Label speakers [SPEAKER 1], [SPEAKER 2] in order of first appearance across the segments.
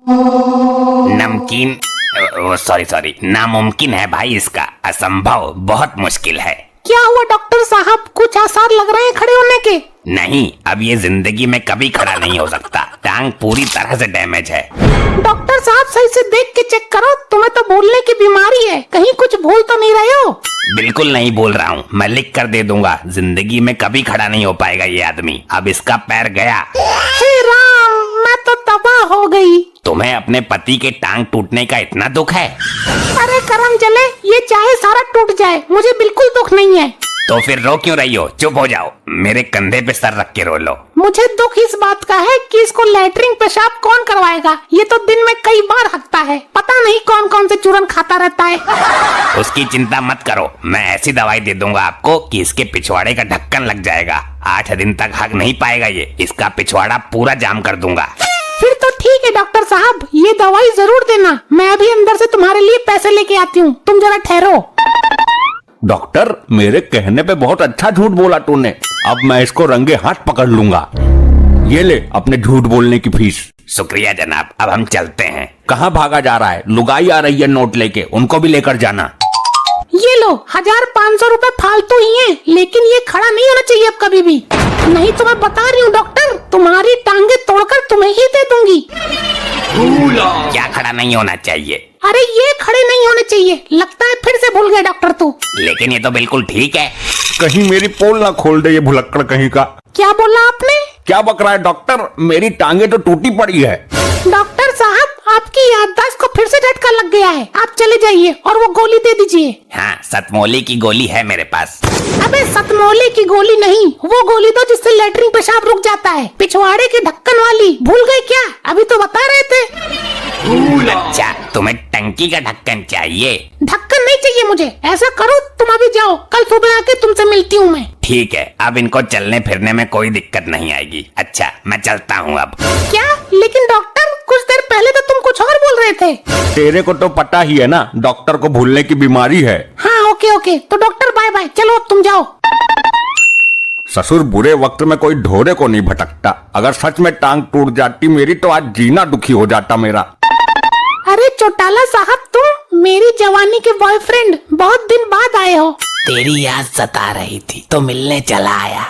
[SPEAKER 1] नमकीन, सॉरी, नामुमकिन है भाई, इसका असंभव, बहुत मुश्किल है।
[SPEAKER 2] क्या हुआ डॉक्टर साहब, कुछ आसार लग रहे हैं खड़े होने के?
[SPEAKER 1] नहीं, अब ये जिंदगी में कभी खड़ा नहीं हो सकता, टांग पूरी तरह से डैमेज है।
[SPEAKER 2] डॉक्टर साहब सही से देख के चेक करो, तुम्हें तो भूलने की बीमारी है, कहीं कुछ भूल तो नहीं रहे हो?
[SPEAKER 1] बिल्कुल नहीं बोल रहा हूँ, मैं लिख कर दे दूंगा, जिंदगी में कभी खड़ा नहीं हो पाएगा ये आदमी। अब इसका पैर गया।
[SPEAKER 2] हे राम, मैं तो तबाह हो गई।
[SPEAKER 1] तुम्हें अपने पति के टांग टूटने का इतना दुख है?
[SPEAKER 2] अरे करम जले, ये चाहे सारा टूट जाए, मुझे बिल्कुल दुख नहीं है।
[SPEAKER 1] तो फिर रो क्यों रही हो? चुप हो जाओ, मेरे कंधे पे सर रख के रो लो।
[SPEAKER 2] मुझे दुख इस बात का है कि इसको लैट्रिन पेशाब कौन करवाएगा। ये तो दिन में कई बार हकता है, पता नहीं कौन कौन से चूरन खाता रहता है।
[SPEAKER 1] उसकी चिंता मत करो, मैं ऐसी दवाई दे दूंगा आपको कि इसके पिछवाड़े का ढक्कन लग जाएगा। 8 दिन तक हक नहीं पाएगा ये, इसका पिछवाड़ा पूरा जाम कर दूंगा।
[SPEAKER 2] फिर तो ठीक है डॉक्टर साहब, ये दवाई जरूर देना, मैं अभी अंदर से तुम्हारे लिए पैसे लेके आती हूँ, तुम जरा ठहरो।
[SPEAKER 3] डॉक्टर, मेरे कहने पे बहुत अच्छा झूठ बोला तूने, अब मैं इसको रंगे हाथ पकड़ लूंगा। ये ले अपने झूठ बोलने की फीस।
[SPEAKER 1] शुक्रिया जनाब, अब हम चलते हैं।
[SPEAKER 3] कहाँ भागा जा रहा है? लुगाई आ रही है नोट लेके, उनको भी लेकर जाना।
[SPEAKER 2] ये लो 1500 रुपए फालतू ही हैं, लेकिन ये खड़ा नहीं होना चाहिए अब कभी भी। नहीं तो मैं बता रही हूँ डॉक्टर, तुम्हारी टांगे तोड़कर तुम्हें ही दे दूंगी।
[SPEAKER 1] क्या खड़ा नहीं होना चाहिए?
[SPEAKER 2] अरे ये खड़े नहीं होने चाहिए, लगता है फिर से भूल गए डॉक्टर तू।
[SPEAKER 1] लेकिन ये तो बिल्कुल ठीक है।
[SPEAKER 3] कहीं मेरी पोल ना खोल दे ये भुलक्कड़ कहीं का।
[SPEAKER 2] क्या बोला आपने?
[SPEAKER 3] क्या बक रहा है डॉक्टर? मेरी टांगे तो टूटी पड़ी है।
[SPEAKER 2] डॉक्टर साहब, आपकी याददाश्त को फिर से झटका लग गया है, आप चले जाइए और वो गोली दे दीजिए।
[SPEAKER 1] हाँ, सतमौली की गोली है मेरे पास।
[SPEAKER 2] अबे सतमौली की गोली नहीं, वो गोली दो जिससे लैट्रिन पेशाब रुक जाता है, पिछवाड़े के ढक्कन वाली। भूल गए क्या? अभी तो बता रहे थे।
[SPEAKER 1] अच्छा, तुम्हें टंकी का ढक्कन चाहिए?
[SPEAKER 2] ढक्कन नहीं चाहिए मुझे। ऐसा करो, तुम अभी जाओ, कल सुबह आके तुमसे मिलती हूँ मैं।
[SPEAKER 1] ठीक है, अब इनको चलने फिरने में कोई दिक्कत नहीं आएगी। अच्छा, मैं चलता हूँ अब।
[SPEAKER 2] क्या? लेकिन डॉक्टर, कुछ देर पहले तो तुम कुछ और बोल रहे थे।
[SPEAKER 3] तेरे को तो पता ही है ना, डॉक्टर को भूलने की बीमारी है।
[SPEAKER 2] हाँ ओके, तो डॉक्टर बाय बाय, चलो तुम जाओ।
[SPEAKER 3] ससुर बुरे वक्त में कोई ढोरे को नहीं भटकता। अगर सच में टांग टूट जाती मेरी तो आज जीना दुखी हो जाता मेरा।
[SPEAKER 2] अरे चौटाला साहब, तुम मेरी जवानी के बॉयफ्रेंड, बहुत दिन बाद आए हो।
[SPEAKER 1] तेरी याद सता रही थी तो मिलने चला आया।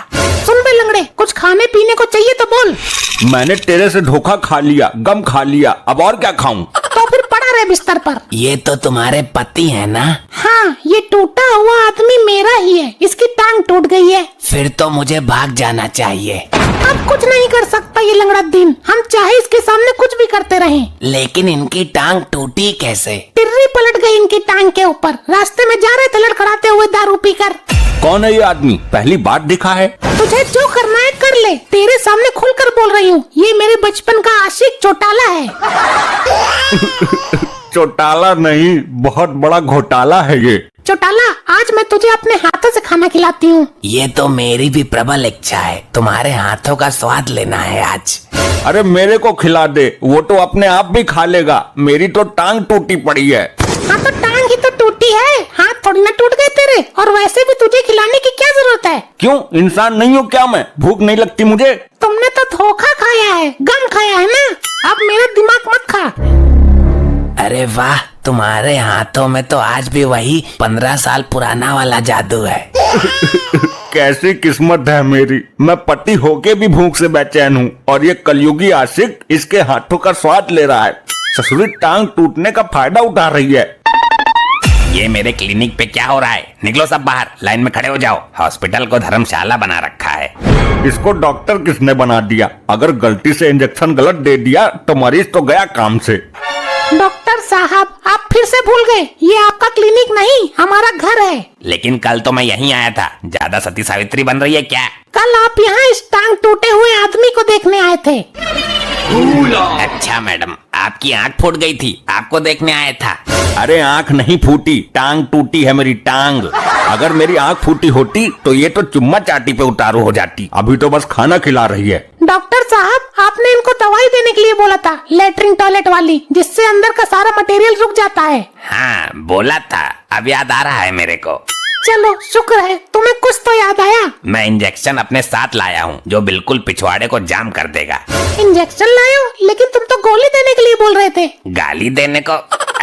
[SPEAKER 2] सुन बे लंगड़े, कुछ खाने पीने को चाहिए तो बोल।
[SPEAKER 3] मैंने तेरे से धोखा खा लिया, गम खा लिया, अब और क्या खाऊं?
[SPEAKER 2] तो फिर पड़ा रहे बिस्तर पर।
[SPEAKER 1] ये तो तुम्हारे पति है ना?
[SPEAKER 2] हाँ, ये टूटा हुआ आदमी मेरा ही है, इसकी टांग टूट गई है।
[SPEAKER 1] फिर तो मुझे भाग जाना चाहिए।
[SPEAKER 2] अब कुछ नहीं कर सकता ये लंगड़ा दिन, हम चाहे इसके सामने कुछ भी करते रहें।
[SPEAKER 1] लेकिन इनकी टांग टूटी कैसे?
[SPEAKER 2] टिर्री पलट गई इनकी टांग के ऊपर, रास्ते में जा रहे थे लड़खड़ाते हुए दारू पीकर।
[SPEAKER 3] कौन है ये आदमी? पहली बार दिखा है।
[SPEAKER 2] तुझे जो करना है कर ले, तेरे सामने खुलकर बोल रही हूँ, ये मेरे बचपन का आशिक चौटाला है।
[SPEAKER 3] चौटाला नहीं, बहुत बड़ा घोटाला है ये।
[SPEAKER 2] चौटाला, आज मैं तुझे अपने हाथों से खाना खिलाती हूँ।
[SPEAKER 1] ये तो मेरी भी प्रबल इच्छा है, तुम्हारे हाथों का स्वाद लेना है आज।
[SPEAKER 3] अरे मेरे को खिला दे, वो तो अपने आप भी खा लेगा, मेरी तो टांग टूटी पड़ी है।
[SPEAKER 2] हाँ तो टांग ही तो टूटी है, हाथ थोड़ी ना टूट गए तेरे, और वैसे भी तुझे खिलाने की क्या जरूरत है?
[SPEAKER 3] क्यों, इंसान नहीं हूँ क्या मैं? भूख नहीं लगती मुझे?
[SPEAKER 2] तुमने तो धोखा खाया है, गम खाया है ना, अब मेरा दिमाग मत खा।
[SPEAKER 1] अरे वाह, तुम्हारे हाथों में तो आज भी वही 15 साल पुराना वाला जादू है।
[SPEAKER 3] कैसी किस्मत है मेरी, मैं पति होके भी भूख से बेचैन हूँ और ये कलयुगी आशिक इसके हाथों का स्वाद ले रहा है। ससुरी टांग टूटने का फायदा उठा रही है।
[SPEAKER 1] ये मेरे क्लिनिक पे क्या हो रहा है? निकलो सब बाहर, लाइन में खड़े हो जाओ। हॉस्पिटल को धर्मशाला बना रखा है।
[SPEAKER 3] इसको डॉक्टर किसने बना दिया? अगर गलती से इंजेक्शन गलत दे दिया तो मरीज तो गया काम से।
[SPEAKER 2] डॉक्टर साहब, आप फिर से भूल गए, ये आपका क्लिनिक नहीं, हमारा घर है।
[SPEAKER 1] लेकिन कल तो मैं यहीं आया था, ज्यादा सती सावित्री बन रही है क्या?
[SPEAKER 2] कल आप यहाँ इस टांग टूटे हुए आदमी को देखने आए थे।
[SPEAKER 1] अच्छा मैडम, आपकी आंख फूट गई थी, आपको देखने आया था।
[SPEAKER 3] अरे आंख नहीं फूटी, टांग टूटी है मेरी टांग। अगर मेरी आंख फूटी होती तो ये तो चुम्मा चाटी पे उतारू हो जाती, अभी तो बस खाना खिला रही है।
[SPEAKER 2] डॉक्टर साहब, आपने इनको दवाई देने के लिए बोला था, लेटरिन टॉयलेट वाली, जिससे अंदर का सारा मटेरियल रुक जाता है।
[SPEAKER 1] हाँ बोला था, अब याद आ रहा है मेरे को।
[SPEAKER 2] चलो शुक्र है तुम्हें कुछ तो याद आया।
[SPEAKER 1] मैं इंजेक्शन अपने साथ लाया हूँ जो बिल्कुल पिछवाड़े को जाम कर देगा।
[SPEAKER 2] इंजेक्शन लाए हो, लेकिन तुम तो गोली देने के लिए बोल रहे थे।
[SPEAKER 1] गाली देने को?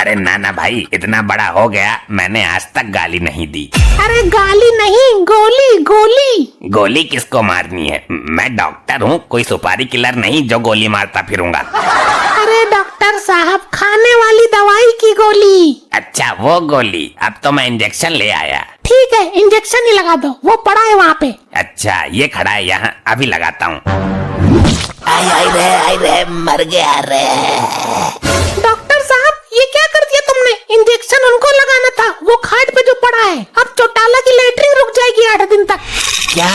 [SPEAKER 1] अरे ना भाई, इतना बड़ा हो गया मैंने आज तक गाली नहीं दी।
[SPEAKER 2] अरे गाली नहीं, गोली गोली।
[SPEAKER 1] गोली किसको मारनी है? मैं डॉक्टर हूँ, कोई सुपारी किलर नहीं जो गोली मारता फिरूंगा।
[SPEAKER 2] अरे डॉक्टर साहब, खाने वाली दवाई की गोली।
[SPEAKER 1] अच्छा वो गोली, अब तो मैं इंजेक्शन ले आया।
[SPEAKER 2] ठीक है, इंजेक्शन ही लगा दो, वो पड़ा है वहाँ पे।
[SPEAKER 1] अच्छा ये खड़ा है यहाँ, अभी लगाता हूँ।
[SPEAKER 4] आई रे मर गया रे।
[SPEAKER 2] डॉक्टर साहब, ये क्या कर दिया तुमने? इंजेक्शन उनको लगाना था, वो खाट पे जो पड़ा है। अब चौटाला की लेटरिन रुक जाएगी 8 दिन तक।
[SPEAKER 4] क्या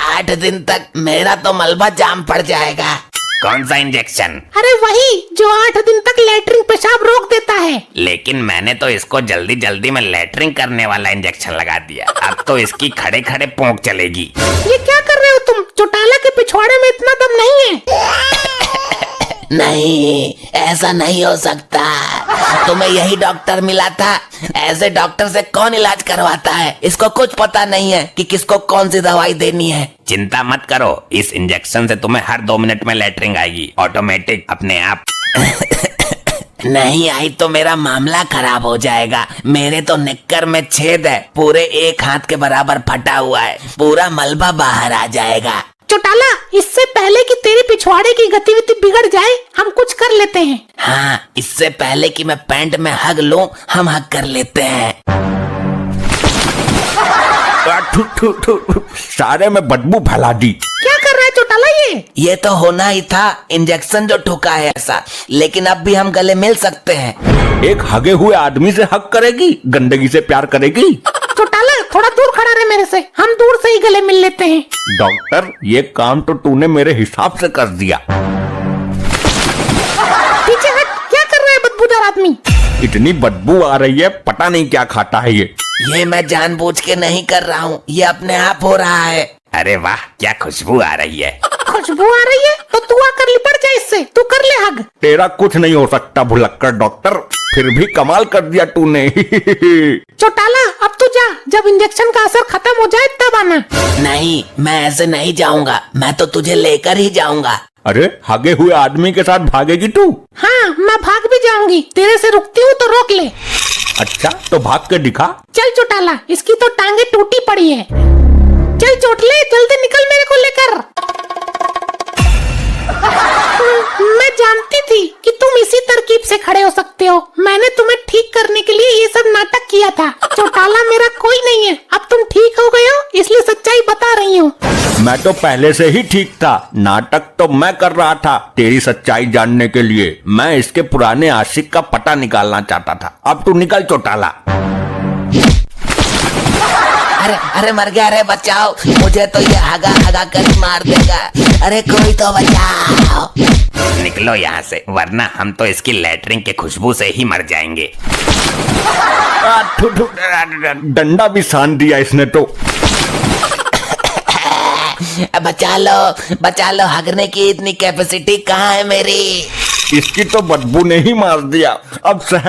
[SPEAKER 4] 8 दिन तक? मेरा तो मलबा जाम पड़ जाएगा।
[SPEAKER 1] कौन सा इंजेक्शन?
[SPEAKER 2] अरे वही जो 8 दिन तक लेटरिन पेशाब रोक देता है।
[SPEAKER 1] लेकिन मैंने तो इसको जल्दी जल्दी में लेटरिंग करने वाला इंजेक्शन लगा दिया, अब तो इसकी खड़े खड़े पोंक चलेगी।
[SPEAKER 2] ये क्या कर रहे हो तुम? चौटाला के पिछवाड़े में इतना दम नहीं है।
[SPEAKER 4] नहीं, ऐसा नहीं हो सकता। तुम्हें यही डॉक्टर मिला था? ऐसे डॉक्टर से कौन इलाज करवाता है? इसको कुछ पता नहीं है कि किसको कौन सी दवाई देनी है।
[SPEAKER 1] चिंता मत करो, इस इंजेक्शन से तुम्हें हर 2 मिनट में लेटरिंग आएगी, ऑटोमेटिक अपने आप।
[SPEAKER 4] नहीं आई तो मेरा मामला खराब हो जाएगा। मेरे तो निक्कर में छेद है, पूरे 1 हाथ के बराबर फटा हुआ है, पूरा मलबा बाहर आ जाएगा।
[SPEAKER 2] चौटाला, इससे पहले कि तेरे पिछवाड़े की गतिविधि बिगड़ जाए, हम कुछ कर लेते हैं।
[SPEAKER 4] हाँ, इससे पहले कि मैं पैंट में हग लूं, हम हग कर लेते हैं।
[SPEAKER 3] सारे में बदबू फैला दी।
[SPEAKER 2] क्या कर रहा है चौटाला
[SPEAKER 4] ये तो होना ही था, इंजेक्शन जो ठुका है ऐसा। लेकिन अब भी हम गले मिल सकते हैं।
[SPEAKER 3] एक हगे हुए आदमी से हक करेगी, गंदगी से प्यार करेगी।
[SPEAKER 2] चौटाला, थोड़ा दूर खड़ा रहे मेरे से, हम दूर से ही गले मिल लेते हैं।
[SPEAKER 3] डॉक्टर, ये काम तो तूने मेरे हिसाब से कर दिया।
[SPEAKER 2] पीछे हट, क्या कर रहा है बदबूदार आदमी?
[SPEAKER 3] इतनी बदबू आ रही है, पता नहीं क्या खाता है ये
[SPEAKER 4] मैं जानबूझ के नहीं कर रहा हूँ, ये अपने आप हो रहा है।
[SPEAKER 1] अरे वाह, क्या खुशबू आ रही है।
[SPEAKER 2] खुशबू आ रही है तो तू आकर लिपट जा इससे, तू कर ले हग।
[SPEAKER 3] तेरा कुछ नहीं हो सकता भुलक्कड़ डॉक्टर, फिर भी कमाल कर दिया तूने।
[SPEAKER 2] चौटाला, अब तू जा, जब इंजेक्शन का असर खत्म हो जाए तब आना।
[SPEAKER 4] नहीं, मैं ऐसे नहीं जाऊंगा, मैं तो तुझे लेकर ही जाऊंगा।
[SPEAKER 3] अरे हगे हुए आदमी के साथ भागेगी तू?
[SPEAKER 2] हाँ, मैं भाग भी जाऊंगी, तेरे से रुकती हूँ तो रोक ले।
[SPEAKER 3] अच्छा तो भाग के दिखा।
[SPEAKER 2] चल चौटाला, इसकी तो टांगे टूटी पड़ी है। चल चोटले, जल्दी निकल मेरे को लेकर। मैं जानती थी कि तुम इसी तरकीब से खड़े हो सकते हो। मैंने तुम्हें ठीक करने के लिए ये सब नाटक किया था। चौटाला मेरा कोई नहीं है, अब तुम ठीक हो गए हो, इसलिए सच्चाई बता रही हूँ।
[SPEAKER 3] मैं तो पहले से ही ठीक था, नाटक तो मैं कर रहा था तेरी सच्चाई जानने के लिए। मैं इसके पुराने आशिक का पता निकालना चाहता था। अब तू निकल चौटाला।
[SPEAKER 4] अरे मर गया, अरे बचाओ मुझे, तो ये हगा हगा कर मार देगा। अरे कोई तो बचाओ।
[SPEAKER 1] निकलो यहाँ से, वरना हम तो इसकी लेटरिंग के खुशबू से ही मर जाएंगे।
[SPEAKER 3] डंडा भी सान दिया इसने तो।
[SPEAKER 4] बचा लो, हगने की इतनी कैपेसिटी कहाँ है मेरी?
[SPEAKER 3] इसकी तो बदबू ने ही मार दिया। अब